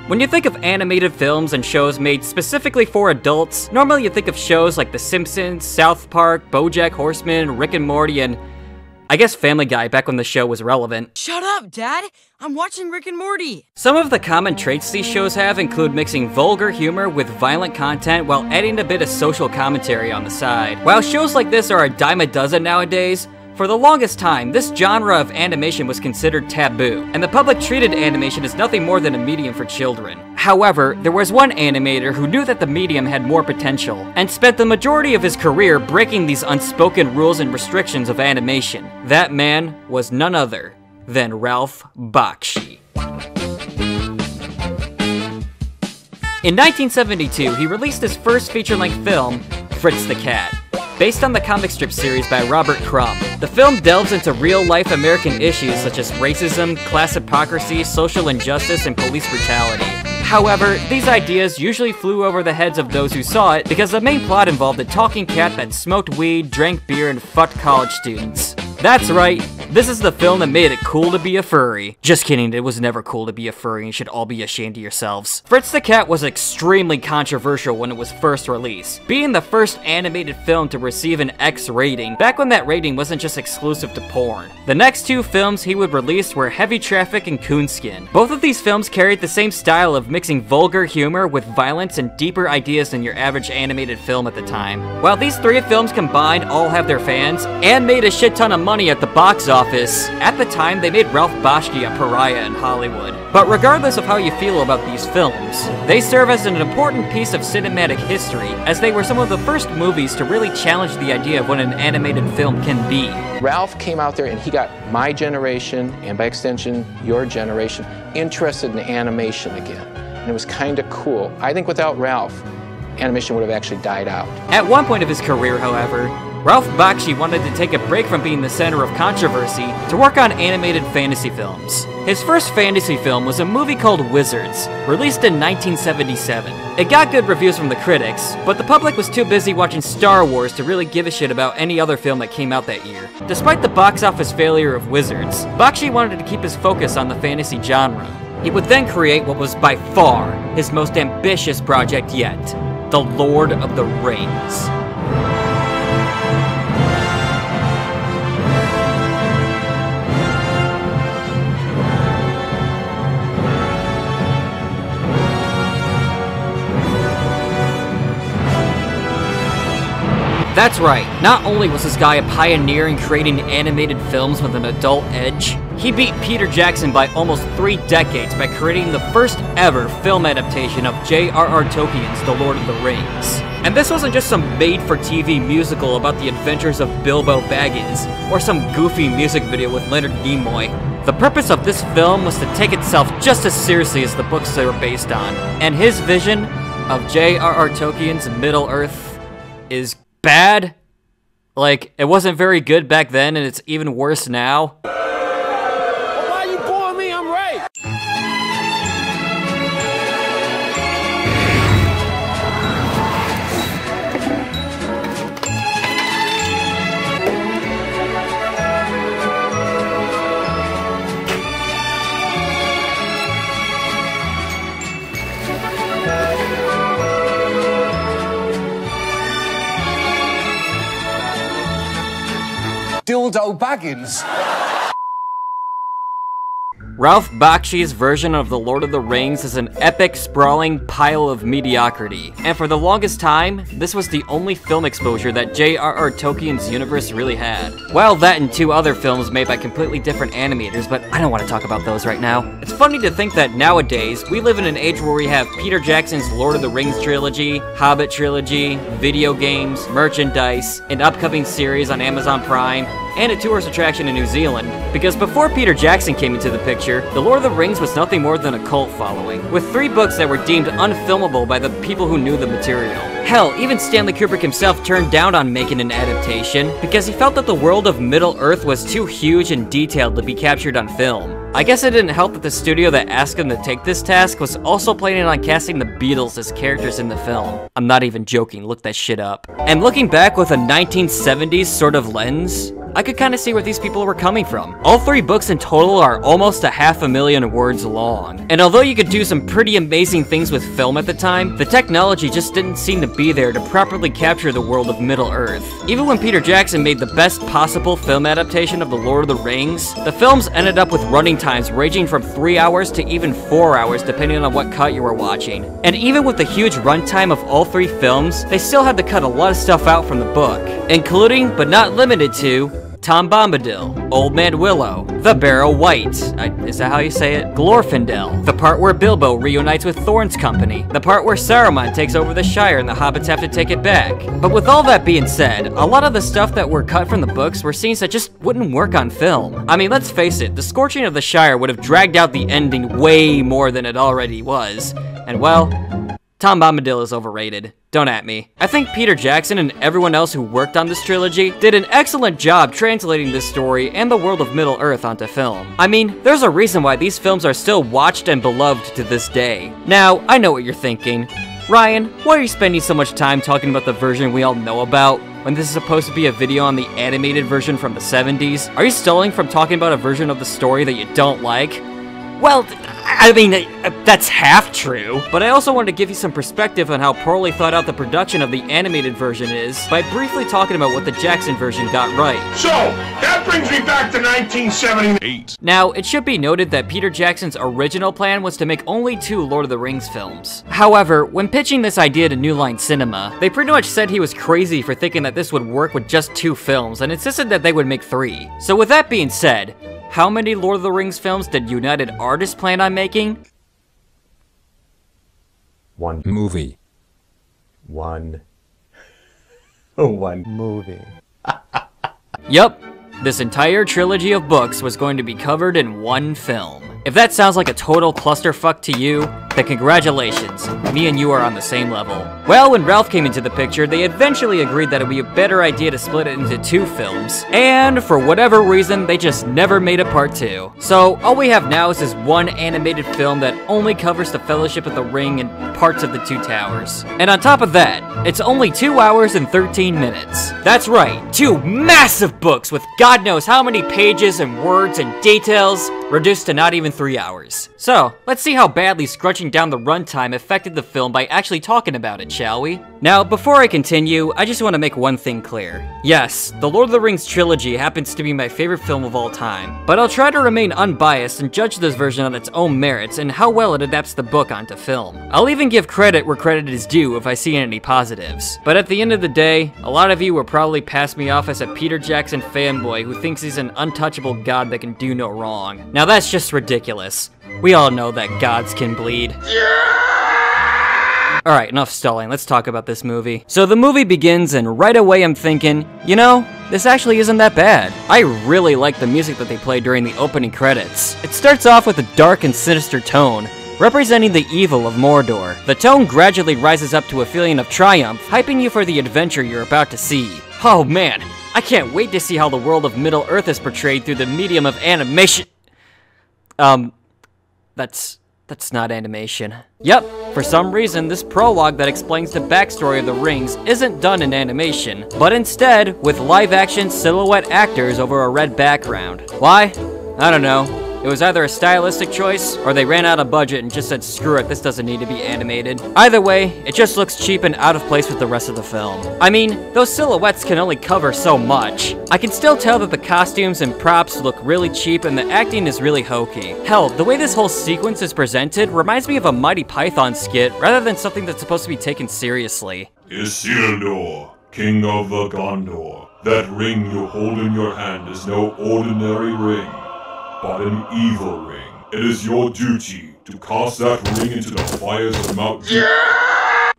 When you think of animated films and shows made specifically for adults, normally you think of shows like The Simpsons, South Park, BoJack Horseman, Rick and Morty, and I guess Family Guy back when the show was relevant. Shut up, Dad! I'm watching Rick and Morty! Some of the common traits these shows have include mixing vulgar humor with violent content while adding a bit of social commentary on the side. While shows like this are a dime a dozen nowadays, for the longest time, this genre of animation was considered taboo, and the public treated animation as nothing more than a medium for children. However, there was one animator who knew that the medium had more potential, and spent the majority of his career breaking these unspoken rules and restrictions of animation. That man was none other than Ralph Bakshi. In 1972, he released his first feature-length film, Fritz the Cat, based on the comic strip series by Robert Crumb. The film delves into real-life American issues such as racism, class hypocrisy, social injustice, and police brutality. However, these ideas usually flew over the heads of those who saw it because the main plot involved a talking cat that smoked weed, drank beer, and fucked college students. That's right, this is the film that made it cool to be a furry. Just kidding, it was never cool to be a furry and you should all be ashamed of yourselves. Fritz the Cat was extremely controversial when it was first released, being the first animated film to receive an X rating, back when that rating wasn't just exclusive to porn. The next two films he would release were Heavy Traffic and Coonskin. Both of these films carried the same style of mixing vulgar humor with violence and deeper ideas than your average animated film at the time. While these three films combined all have their fans, and made a shit ton of money at the box office, at the time they made Ralph Bakshi a pariah in Hollywood. But regardless of how you feel about these films, they serve as an important piece of cinematic history, as they were some of the first movies to really challenge the idea of what an animated film can be. Ralph came out there and he got my generation, and by extension, your generation, interested in animation again. And it was kind of cool. I think without Ralph, animation would have actually died out. At one point of his career, however, Ralph Bakshi wanted to take a break from being the center of controversy to work on animated fantasy films. His first fantasy film was a movie called Wizards, released in 1977. It got good reviews from the critics, but the public was too busy watching Star Wars to really give a shit about any other film that came out that year. Despite the box office failure of Wizards, Bakshi wanted to keep his focus on the fantasy genre. He would then create what was by far his most ambitious project yet, The Lord of the Rings. That's right, not only was this guy a pioneer in creating animated films with an adult edge, he beat Peter Jackson by almost 3 decades by creating the first ever film adaptation of J.R.R. Tolkien's The Lord of the Rings. And this wasn't just some made-for-TV musical about the adventures of Bilbo Baggins, or some goofy music video with Leonard Nimoy. The purpose of this film was to take itself just as seriously as the books they were based on, and his vision of J.R.R. Tolkien's Middle-earth is bad. Like, it wasn't very good back then, and it's even worse now. Well, why you boring me? I'm right. Dildo Baggins. Ralph Bakshi's version of The Lord of the Rings is an epic, sprawling pile of mediocrity, and for the longest time, this was the only film exposure that J.R.R. Tolkien's universe really had. Well, that and 2 other films made by completely different animators, but I don't want to talk about those right now. It's funny to think that nowadays, we live in an age where we have Peter Jackson's Lord of the Rings trilogy, Hobbit trilogy, video games, merchandise, an upcoming series on Amazon Prime, and a tourist attraction in New Zealand. Because before Peter Jackson came into the picture, The Lord of the Rings was nothing more than a cult following, with 3 books that were deemed unfilmable by the people who knew the material. Hell, even Stanley Kubrick himself turned down on making an adaptation, because he felt that the world of Middle-earth was too huge and detailed to be captured on film. I guess it didn't help that the studio that asked him to take this task was also planning on casting the Beatles as characters in the film. I'm not even joking, look that shit up. And looking back with a 1970s sort of lens, I could kinda see where these people were coming from. All 3 books in total are almost a 500,000 words long. And although you could do some pretty amazing things with film at the time, the technology just didn't seem to be there to properly capture the world of Middle-earth. Even when Peter Jackson made the best possible film adaptation of The Lord of the Rings, the films ended up with running times ranging from 3 hours to even 4 hours depending on what cut you were watching. And even with the huge runtime of all 3 films, they still had to cut a lot of stuff out from the book, including, but not limited to, Tom Bombadil, Old Man Willow, the Barrow Wight, is that how you say it? Glorfindel, the part where Bilbo reunites with Thorne's company, the part where Saruman takes over the Shire and the hobbits have to take it back. But with all that being said, a lot of the stuff that were cut from the books were scenes that just wouldn't work on film. I mean, let's face it, the Scorching of the Shire would have dragged out the ending way more than it already was, and well, Tom Bombadil is overrated. Don't at me. I think Peter Jackson and everyone else who worked on this trilogy did an excellent job translating this story and the world of Middle-earth onto film. I mean, there's a reason why these films are still watched and beloved to this day. Now, I know what you're thinking. Ryan, why are you spending so much time talking about the version we all know about, when this is supposed to be a video on the animated version from the 70s? Are you stalling from talking about a version of the story that you don't like? Well, I mean, that's half true, but I also wanted to give you some perspective on how poorly thought out the production of the animated version is by briefly talking about what the Jackson version got right. So, that brings me back to 1978. Now, it should be noted that Peter Jackson's original plan was to make only 2 Lord of the Rings films. However, when pitching this idea to New Line Cinema, they pretty much said he was crazy for thinking that this would work with just 2 films and insisted that they would make 3. So with that being said, how many Lord of the Rings films did United Artists plan on making? 1 movie. 1 movie. Yup, this entire trilogy of books was going to be covered in 1 film. If that sounds like a total clusterfuck to you, then congratulations, me and you are on the same level. Well, when Ralph came into the picture, they eventually agreed that it would be a better idea to split it into 2 films, and for whatever reason, they just never made a part 2. So, all we have now is this 1 animated film that only covers the Fellowship of the Ring and parts of the 2 Towers. And on top of that, it's only 2 hours and 13 minutes. That's right, 2 massive books with God knows how many pages and words and details, reduced to not even 3 hours. So, let's see how badly scrunching down the runtime affected the film by actually talking about it, shall we? Now, before I continue, I just want to make one thing clear. Yes, the Lord of the Rings trilogy happens to be my favorite film of all time, but I'll try to remain unbiased and judge this version on its own merits and how well it adapts the book onto film. I'll even give credit where credit is due if I see any positives. But at the end of the day, a lot of you will probably pass me off as a Peter Jackson fanboy who thinks he's an untouchable god that can do no wrong. Now that's just ridiculous. We all know that gods can bleed. Alright, enough stalling, let's talk about this movie. So the movie begins and right away I'm thinking, you know, this actually isn't that bad. I really like the music that they play during the opening credits. It starts off with a dark and sinister tone, representing the evil of Mordor. The tone gradually rises up to a feeling of triumph, hyping you for the adventure you're about to see. Oh man, I can't wait to see how the world of Middle-earth is portrayed through the medium of animation. That's not animation. Yep, for some reason, this prologue that explains the backstory of the rings isn't done in animation, but instead with live-action silhouette actors over a red background. Why? I don't know. It was either a stylistic choice, or they ran out of budget and just said, screw it, this doesn't need to be animated. Either way, it just looks cheap and out of place with the rest of the film. I mean, those silhouettes can only cover so much. I can still tell that the costumes and props look really cheap and the acting is really hokey. Hell, the way this whole sequence is presented reminds me of a Mighty Python skit rather than something that's supposed to be taken seriously. Isildur, King of the Gondor. That ring you hold in your hand is no ordinary ring, but an evil ring. It is your duty to cast that ring into the fires of Mount Doom.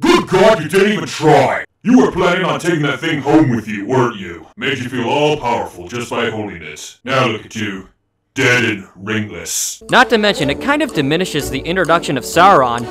Good God, you didn't even try! You were planning on taking that thing home with you, weren't you? Made you feel all-powerful just by holding it. Now look at you, dead and ringless. Not to mention, it kind of diminishes the introduction of Sauron.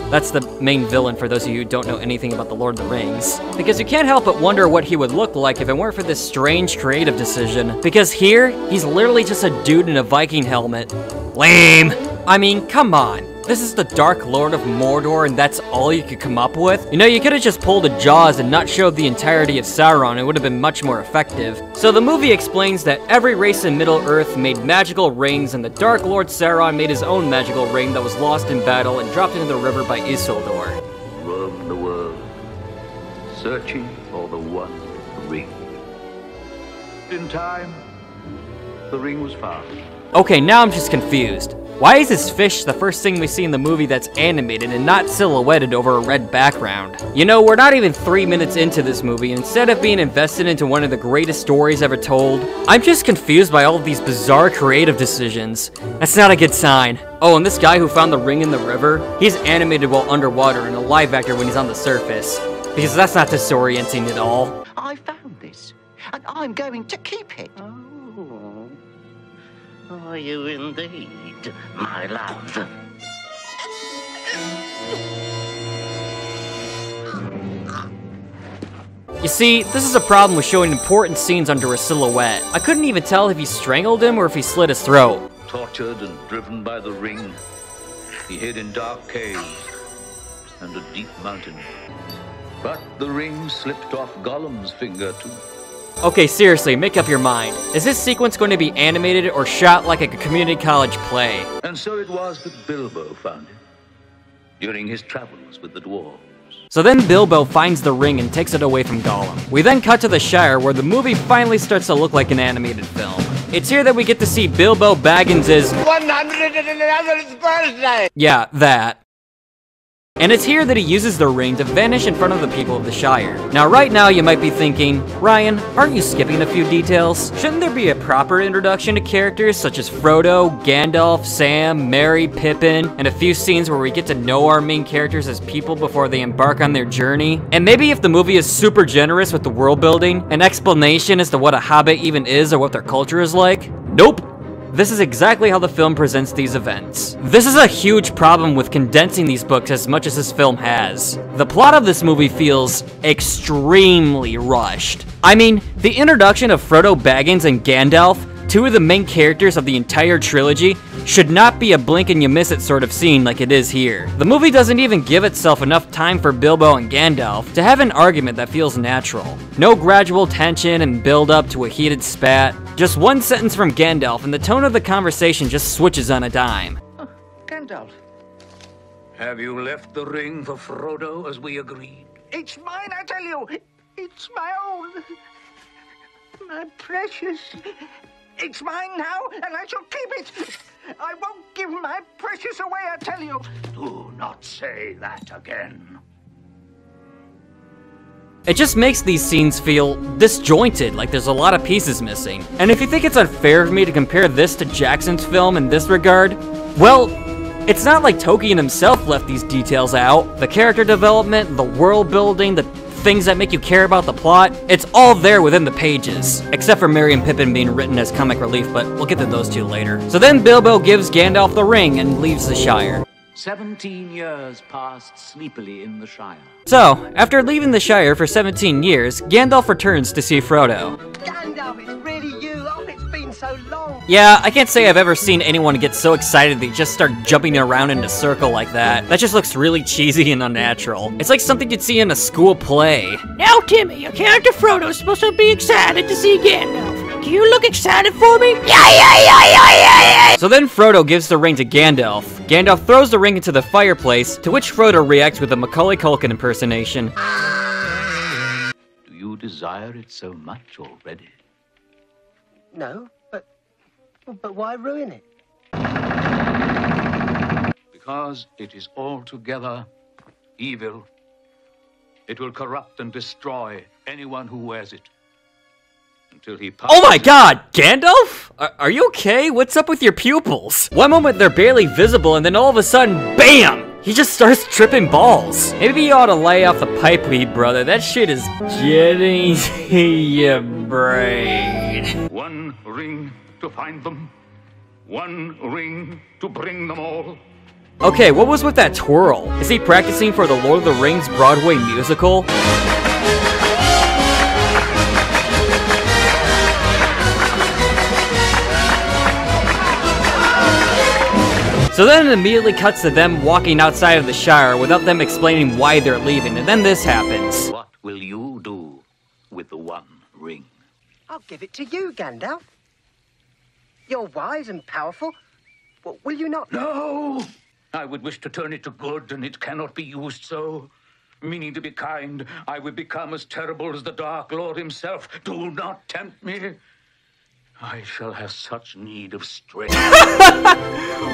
That's the main villain for those of you who don't know anything about the Lord of the Rings. Because you can't help but wonder what he would look like if it weren't for this strange creative decision. Because here, he's literally just a dude in a Viking helmet. Lame! I mean, come on. This is the Dark Lord of Mordor and that's all you could come up with? You know, you could have just pulled a Jaws and not showed the entirety of Sauron. It would have been much more effective. So the movie explains that every race in Middle-earth made magical rings, and the Dark Lord Sauron made his own magical ring that was lost in battle and dropped into the river by Isildur. Roam the world, searching for the one ring. In time, the ring was found. Okay, now I'm just confused. Why is this fish the first thing we see in the movie that's animated and not silhouetted over a red background? You know, we're not even 3 minutes into this movie, and instead of being invested into one of the greatest stories ever told, I'm just confused by all of these bizarre creative decisions. That's not a good sign. Oh, and this guy who found the ring in the river, he's animated while underwater and a live actor when he's on the surface. Because that's not disorienting at all. I found this, and I'm going to keep it. Oh, are you indeed, my love? You see, this is a problem with showing important scenes under a silhouette. I couldn't even tell if he strangled him or if he slit his throat. Tortured and driven by the ring, he hid in dark caves and a deep mountain. But the ring slipped off Gollum's finger too. Okay, seriously, make up your mind. Is this sequence going to be animated or shot like a community college play? And so it was that Bilbo found it during his travels with the dwarves. So then Bilbo finds the ring and takes it away from Gollum. We then cut to the Shire, where the movie finally starts to look like an animated film. It's here that we get to see Bilbo Baggins' 111th birthday! Yeah, that. And it's here that he uses the ring to vanish in front of the people of the Shire. Now right now you might be thinking, Ryan, aren't you skipping a few details? Shouldn't there be a proper introduction to characters such as Frodo, Gandalf, Sam, Merry, Pippin, and a few scenes where we get to know our main characters as people before they embark on their journey? And maybe if the movie is super generous with the world building, an explanation as to what a hobbit even is or what their culture is like? Nope. This is exactly how the film presents these events. This is a huge problem with condensing these books as much as this film has. The plot of this movie feels extremely rushed. I mean, the introduction of Frodo Baggins and Gandalf, two of the main characters of the entire trilogy, should not be a blink and you miss it sort of scene like it is here. The movie doesn't even give itself enough time for Bilbo and Gandalf to have an argument that feels natural. No gradual tension and build up to a heated spat. Just one sentence from Gandalf and the tone of the conversation just switches on a dime. Gandalf, have you left the ring for Frodo as we agreed? It's mine, I tell you. It's my own. My precious. It's mine now, and I shall keep it. I won't give my precious away, I tell you. Do not say that again. It just makes these scenes feel disjointed, like there's a lot of pieces missing. And if you think it's unfair of me to compare this to Jackson's film in this regard, well, it's not like Tolkien himself left these details out. The character development, the world building, the things that make you care about the plot, it's all there within the pages. Except for Merry and Pippin being written as comic relief, but we'll get to those two later. So then Bilbo gives Gandalf the ring and leaves the Shire. 17 years passed sleepily in the Shire. So, after leaving the Shire for 17 years, Gandalf returns to see Frodo. Gandalf, it's really you. Oh, it's been so long. Yeah, I can't say I've ever seen anyone get so excited they just start jumping around in a circle like that. That just looks really cheesy and unnatural. It's like something you'd see in a school play. Now, Timmy, your character Frodo's supposed to be excited to see Gandalf. Can you look excited for me? Yeah. So then Frodo gives the ring to Gandalf. Gandalf throws the ring into the fireplace, to which Frodo reacts with a Macaulay Culkin impersonation. Do you desire it so much already? No, but why ruin it? Because it is altogether evil. It will corrupt and destroy anyone who wears it. Until he Oh my god, Gandalf? Are you okay? What's up with your pupils? One moment they're barely visible and then all of a sudden, BAM! He just starts tripping balls. Maybe you ought to lay off the pipe weed, brother. That shit is getting to your brain. One ring to find them. One ring to bring them all. Okay, what was with that twirl? Is he practicing for the Lord of the Rings Broadway musical? So then it immediately cuts to them walking outside of the Shire without them explaining why they're leaving, and then this happens. What will you do with the One Ring? I'll give it to you, Gandalf. You're wise and powerful. What will you not? No! I would wish to turn it to good, and it cannot be used so. Meaning to be kind, I would become as terrible as the Dark Lord himself. Do not tempt me. I shall have such need of strength.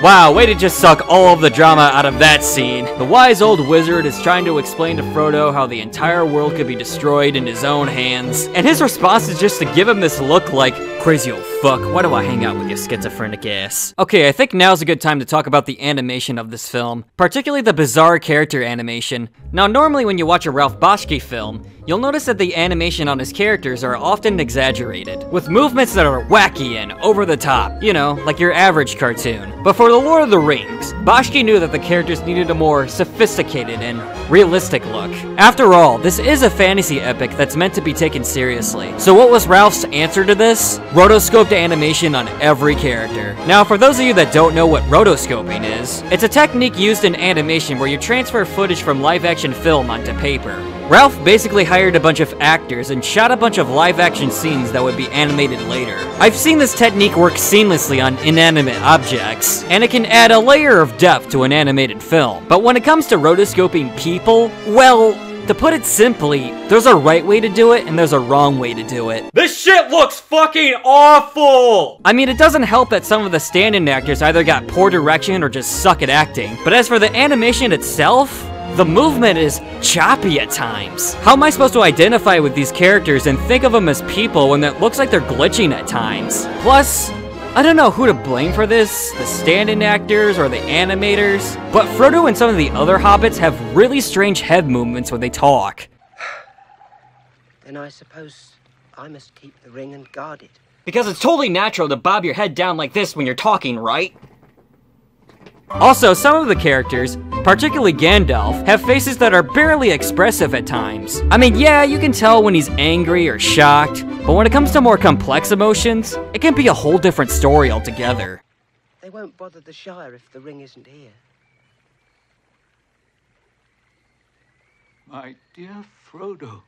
Wow, way to just suck all of the drama out of that scene. The wise old wizard is trying to explain to Frodo how the entire world could be destroyed in his own hands, and his response is just to give him this look like, crazy old fuck, why do I hang out with your schizophrenic ass? Okay, I think now's a good time to talk about the animation of this film, particularly the bizarre character animation. Now, normally when you watch a Ralph Bakshi film, you'll notice that the animation on his characters are often exaggerated, with movements that are wacky and over the top, you know, like your average cartoon. But for The Lord of the Rings, Bakshi knew that the characters needed a more sophisticated and realistic look. After all, this is a fantasy epic that's meant to be taken seriously. So what was Ralph's answer to this? Rotoscoped animation on every character. Now, for those of you that don't know what rotoscoping is, it's a technique used in animation where you transfer footage from live-action film onto paper. Ralph basically hired a bunch of actors and shot a bunch of live-action scenes that would be animated later. I've seen this technique work seamlessly on inanimate objects, and it can add a layer of depth to an animated film. But when it comes to rotoscoping people, well, to put it simply, there's a right way to do it and there's a wrong way to do it. This shit looks fucking awful! I mean, it doesn't help that some of the stand-in actors either got poor direction or just suck at acting. But as for the animation itself, the movement is choppy at times. How am I supposed to identify with these characters and think of them as people when it looks like they're glitching at times? Plus, I don't know who to blame for this, the stand-in actors or the animators, but Frodo and some of the other hobbits have really strange head movements when they talk. Then I suppose I must keep the ring and guard it. Because it's totally natural to bob your head down like this when you're talking, right? Also, some of the characters, particularly Gandalf, have faces that are barely expressive at times. I mean, yeah, you can tell when he's angry or shocked, but when it comes to more complex emotions, it can be a whole different story altogether. They won't bother the Shire if the ring isn't here. My dear Frodo.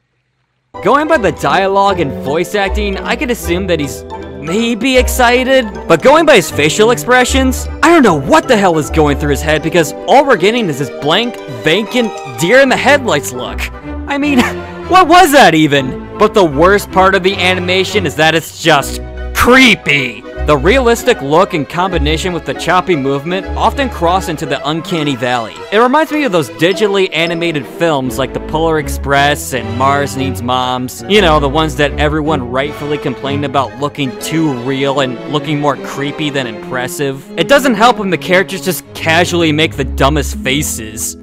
Going by the dialogue and voice acting, I could assume that he's maybe excited, but going by his facial expressions, I don't know what the hell is going through his head because all we're getting is this blank, vacant, deer in the headlights look. I mean, what was that even? But the worst part of the animation is that it's just creepy. The realistic look in combination with the choppy movement often cross into the uncanny valley. It reminds me of those digitally animated films like The Polar Express and Mars Needs Moms. You know, the ones that everyone rightfully complained about looking too real and looking more creepy than impressive. It doesn't help when the characters just casually make the dumbest faces.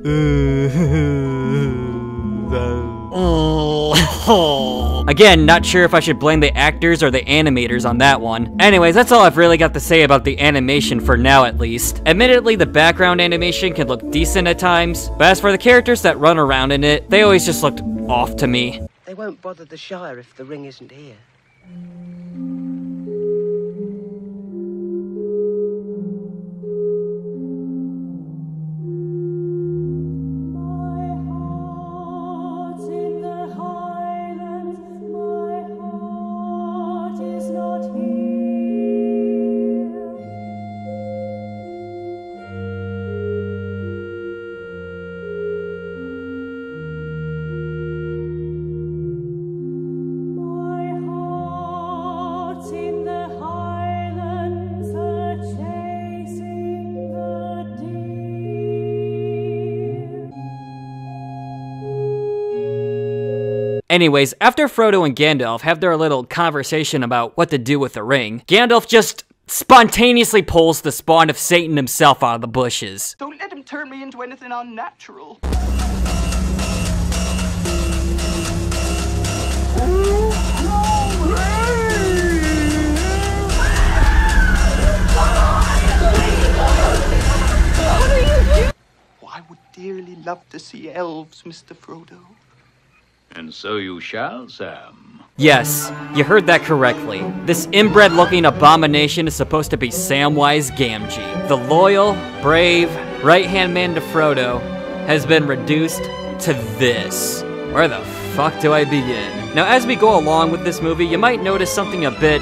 Again, not sure if I should blame the actors or the animators on that one. Anyways, that's all I've really got to say about the animation for now at least. Admittedly, the background animation can look decent at times, but as for the characters that run around in it, they always just looked off to me. They won't bother the Shire if the ring isn't here. Anyways, after Frodo and Gandalf have their little conversation about what to do with the ring, Gandalf just spontaneously pulls the spawn of Satan himself out of the bushes. Don't let him turn me into anything unnatural. I would dearly love to see elves, Mr. Frodo. And so you shall, Sam. Yes, you heard that correctly. This inbred-looking abomination is supposed to be Samwise Gamgee. The loyal, brave, right-hand man to Frodo has been reduced to this. Where the fuck do I begin? Now, as we go along with this movie, you might notice something a bit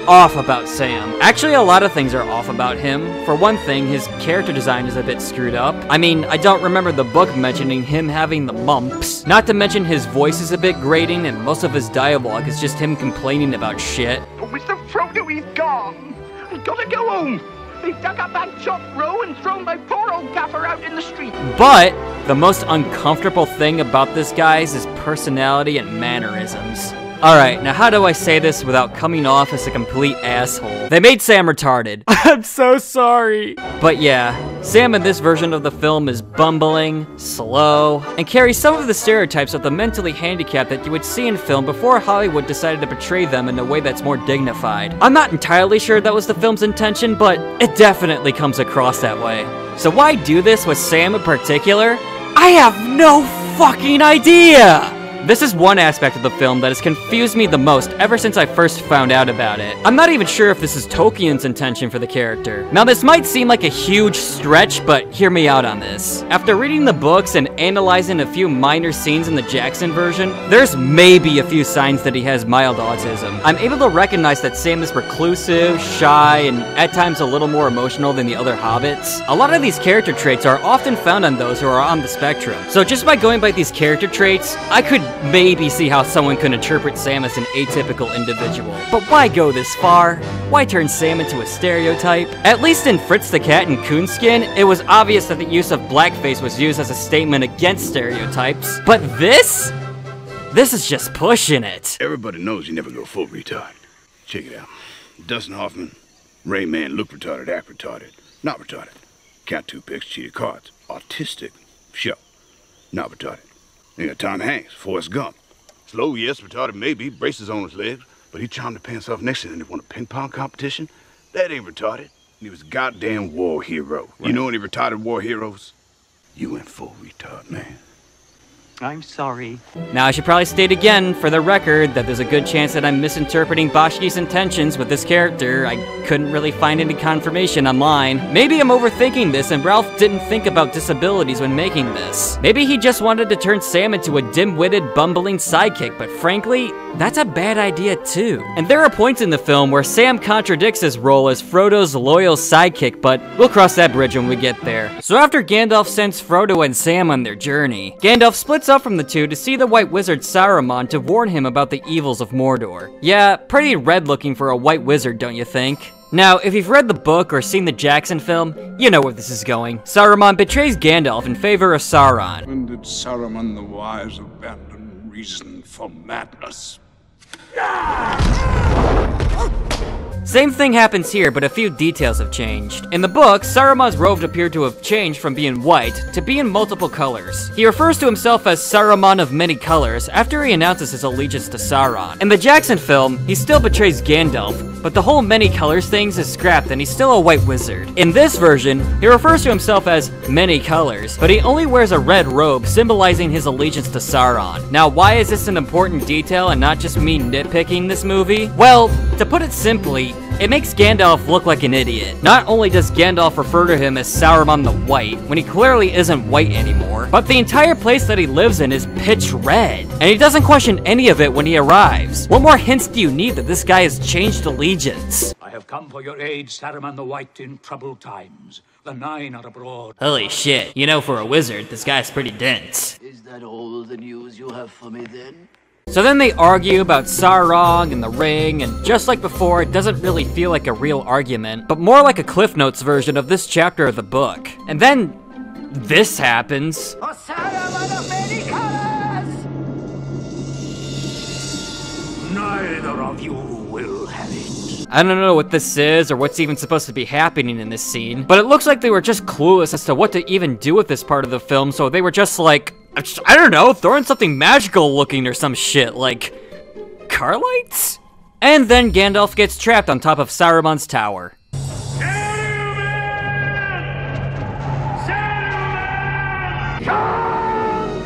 off about Sam. Actually, a lot of things are off about him. For one thing, his character design is a bit screwed up. I mean, I don't remember the book mentioning him having the mumps. Not to mention his voice is a bit grating, and most of his dialogue is just him complaining about shit. Oh, Mr. Frodo, he's gone. I've got to go home. They've dug up that chop row and thrown my poor old gaffer out in the street. But the most uncomfortable thing about this guy is his personality and mannerisms. Alright, now how do I say this without coming off as a complete asshole? They made Sam retarded. I'm so sorry. But yeah, Sam in this version of the film is bumbling, slow, and carries some of the stereotypes of the mentally handicapped that you would see in film before Hollywood decided to portray them in a way that's more dignified. I'm not entirely sure that was the film's intention, but it definitely comes across that way. So why do this with Sam in particular? I have no fucking idea! This is one aspect of the film that has confused me the most ever since I first found out about it. I'm not even sure if this is Tolkien's intention for the character. Now, this might seem like a huge stretch, but hear me out on this. After reading the books and analyzing a few minor scenes in the Jackson version, there's maybe a few signs that he has mild autism. I'm able to recognize that Sam is reclusive, shy, and at times a little more emotional than the other hobbits. A lot of these character traits are often found on those who are on the spectrum. So just by going by these character traits, I could maybe see how someone could interpret Sam as an atypical individual. But why go this far? Why turn Sam into a stereotype? At least in Fritz the Cat and Coonskin, it was obvious that the use of blackface was used as a statement against stereotypes. But this? This is just pushing it. Everybody knows you never go full retard. Check it out. Dustin Hoffman, Rain Man, look retarded, act retarded. Not retarded. Count two picks, cheated cards. Autistic. Show. Not retarded. You got Tom Hanks, Forrest Gump. Slow, yes, retarded maybe, braces on his legs, but he charmed the pants off next to him and won a ping pong competition. That ain't retarded. He was a goddamn war hero. Right. You know any retarded war heroes? You went full retard, man. I'm sorry. Now, I should probably state again, for the record, that there's a good chance that I'm misinterpreting Bashki's intentions with this character. I couldn't really find any confirmation online. Maybe I'm overthinking this and Ralph didn't think about disabilities when making this. Maybe he just wanted to turn Sam into a dim-witted, bumbling sidekick, but frankly, that's a bad idea too. And there are points in the film where Sam contradicts his role as Frodo's loyal sidekick, but we'll cross that bridge when we get there. So after Gandalf sends Frodo and Sam on their journey, Gandalf splits up from the two to see the White Wizard Saruman to warn him about the evils of Mordor. Yeah, pretty red looking for a White Wizard, don't you think? Now, if you've read the book or seen the Jackson film, you know where this is going. Saruman betrays Gandalf in favor of Sauron. When did Saruman the Wise abandon reason for madness? Same thing happens here, but a few details have changed. In the book, Saruman's robes appear to have changed from being white to being multiple colors. He refers to himself as Saruman of many colors after he announces his allegiance to Sauron. In the Jackson film, he still betrays Gandalf, but the whole many colors things is scrapped and he's still a white wizard. In this version, he refers to himself as many colors, but he only wears a red robe symbolizing his allegiance to Sauron. Now, why is this an important detail and not just me nitpicking this movie? Well, to put it simply, it makes Gandalf look like an idiot. Not only does Gandalf refer to him as Saruman the White, when he clearly isn't white anymore, but the entire place that he lives in is pitch red, and he doesn't question any of it when he arrives. What more hints do you need that this guy has changed allegiance? I have come for your aid, Saruman the White, in troubled times. The Nine are abroad. Holy shit, you know, for a wizard, this guy's pretty dense. Is that all the news you have for me then? So then they argue about Sauron and the ring, and just like before, it doesn't really feel like a real argument, but more like a Cliff Notes version of this chapter of the book. And then this happens. Neither of you will have it. I don't know what this is or what's even supposed to be happening in this scene, but it looks like they were just clueless as to what to even do with this part of the film, so they were just like, I don't know, throwing something magical looking or some shit, like car lights? And then Gandalf gets trapped on top of Saruman's tower.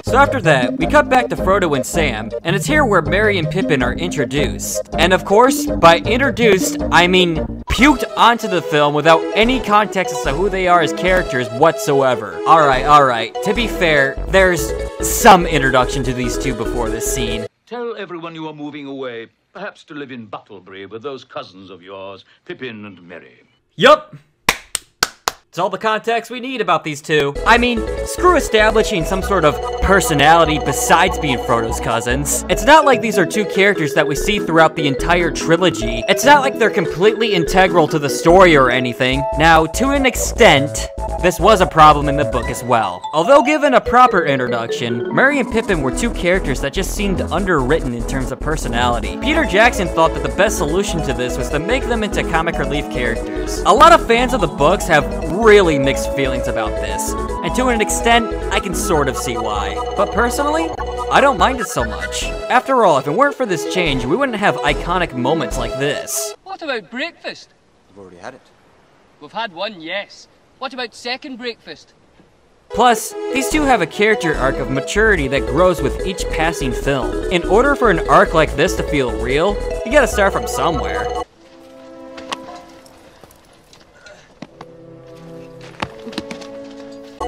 So So after that, we cut back to Frodo and Sam, and it's here where Merry and Pippin are introduced. And of course, by introduced, I mean puked onto the film without any context as to who they are as characters whatsoever. Alright, to be fair, there's some introduction to these two before this scene. Tell everyone you are moving away, perhaps to live in Battlebury with those cousins of yours, Pippin and Merry. Yup! It's all the context we need about these two. I mean, screw establishing some sort of personality besides being Frodo's cousins. It's not like these are two characters that we see throughout the entire trilogy. It's not like they're completely integral to the story or anything. Now, to an extent, this was a problem in the book as well. Although given a proper introduction, Merry and Pippin were two characters that just seemed underwritten in terms of personality. Peter Jackson thought that the best solution to this was to make them into comic relief characters. A lot of fans of the books have really mixed feelings about this, and to an extent, I can sort of see why. But personally, I don't mind it so much. After all, if it weren't for this change, we wouldn't have iconic moments like this. What about breakfast? We've already had it. We've had one, yes. What about second breakfast? Plus, these two have a character arc of maturity that grows with each passing film. In order for an arc like this to feel real, you gotta start from somewhere.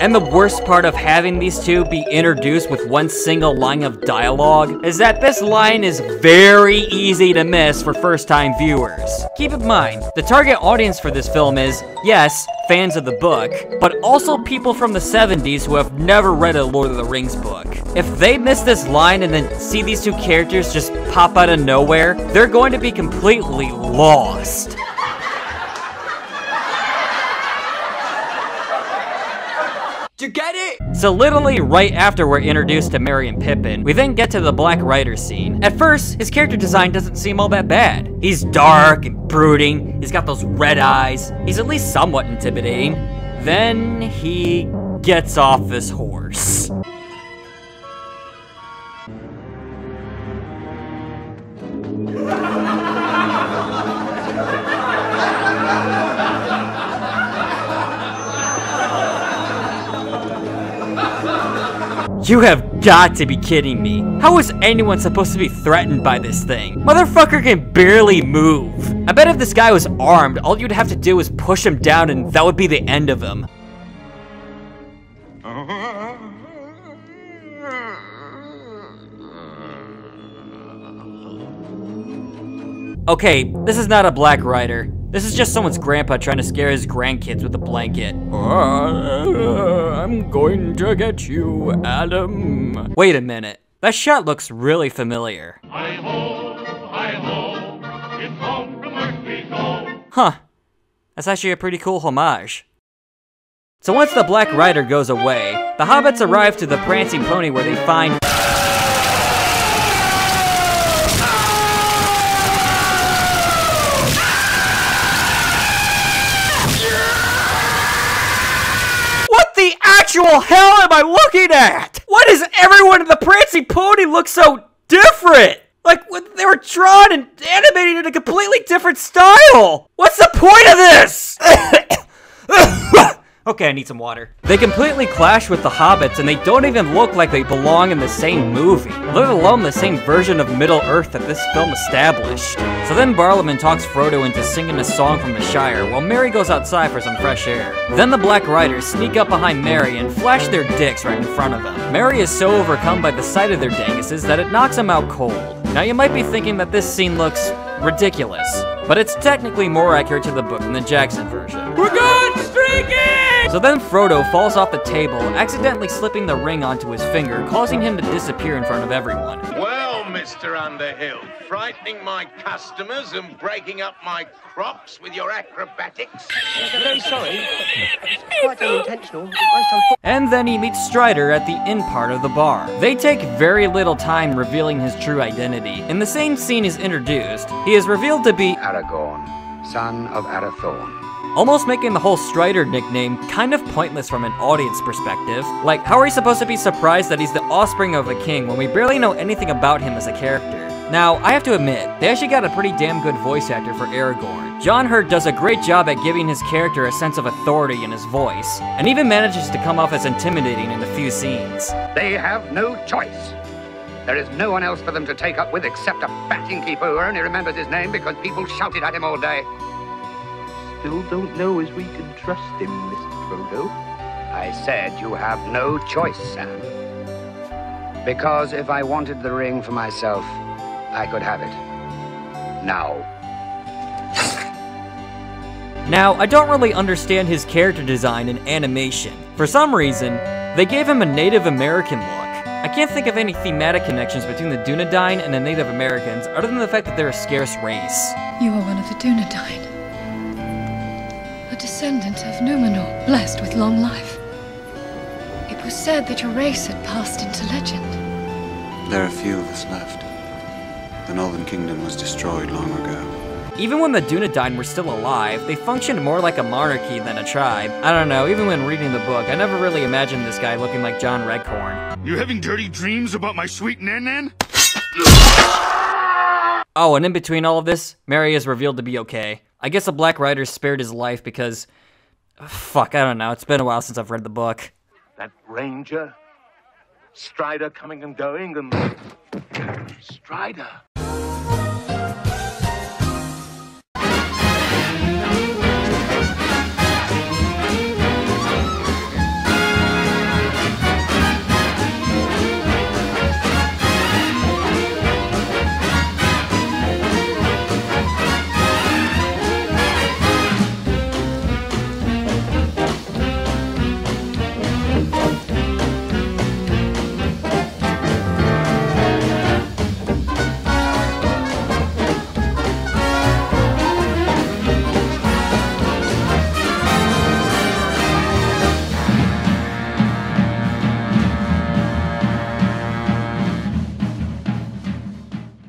And the worst part of having these two be introduced with one single line of dialogue is that this line is very easy to miss for first-time viewers. Keep in mind, the target audience for this film is, yes, fans of the book, but also people from the 70s who have never read a Lord of the Rings book. If they miss this line and then see these two characters just pop out of nowhere, they're going to be completely lost. You get it? So literally right after we're introduced to Merry and Pippin, we then get to the Black Rider scene. At first, his character design doesn't seem all that bad. He's dark and brooding, he's got those red eyes, he's at least somewhat intimidating. Then he gets off this horse. You have got to be kidding me. How is anyone supposed to be threatened by this thing? Motherfucker can barely move. I bet if this guy was armed, all you'd have to do is push him down and that would be the end of him. Okay, this is not a Black Rider. This is just someone's grandpa trying to scare his grandkids with a blanket. I'm going to get you, Adam. Wait a minute. That shot looks really familiar. Hi-ho, it's home from work we go. Huh. That's actually a pretty cool homage. So once the Black Rider goes away, the hobbits arrive to the Prancing Pony where they find... What the actual hell am I looking at? Why does everyone in the Prancing Pony look so different? Like, they were drawn and animated in a completely different style! What's the point of this? Okay, I need some water. They completely clash with the hobbits and they don't even look like they belong in the same movie, let alone the same version of Middle-earth that this film established. So then Barliman talks Frodo into singing a song from the Shire while Merry goes outside for some fresh air. Then the Black Riders sneak up behind Merry and flash their dicks right in front of him. Merry is so overcome by the sight of their danguses that it knocks him out cold. Now you might be thinking that this scene looks ridiculous, but it's technically more accurate to the book than the Jackson version. We're good streaking! So then Frodo falls off the table, accidentally slipping the ring onto his finger, causing him to disappear in front of everyone. Well, Mr. Underhill, frightening my customers and breaking up my crops with your acrobatics. I'm very sorry. It's quite unintentional. And then he meets Strider at the inn part of the bar. They take very little time revealing his true identity. In the same scene he's introduced, he is revealed to be Aragorn, son of Arathorn. Almost making the whole Strider nickname kind of pointless from an audience perspective. Like, how are we supposed to be surprised that he's the offspring of a king when we barely know anything about him as a character? Now, I have to admit, they actually got a pretty damn good voice actor for Aragorn. John Hurt does a great job at giving his character a sense of authority in his voice, and even manages to come off as intimidating in a few scenes. They have no choice. There is no one else for them to take up with except a fat innkeeper who only remembers his name because people shouted at him all day. Still don't know as we can trust him, Mr. Frodo. I said you have no choice, Sam. Because if I wanted the ring for myself, I could have it. Now. Now, I don't really understand his character design and animation. For some reason, they gave him a Native American look. I can't think of any thematic connections between the Dunedain and the Native Americans, other than the fact that they're a scarce race. You are one of the Dunedain. A descendant of Numenor, blessed with long life. It was said that your race had passed into legend. There are few of us left. The Northern Kingdom was destroyed long ago. Even when the Dunedain were still alive, they functioned more like a monarchy than a tribe. I don't know, even when reading the book, I never really imagined this guy looking like John Redcorn. You having dirty dreams about my sweet Nan-Nan? Oh, and in between all of this, Merry is revealed to be okay. I guess the Black Riders spared his life because... fuck, I don't know, it's been a while since I've read the book. That ranger, Strider coming and going, and... Strider...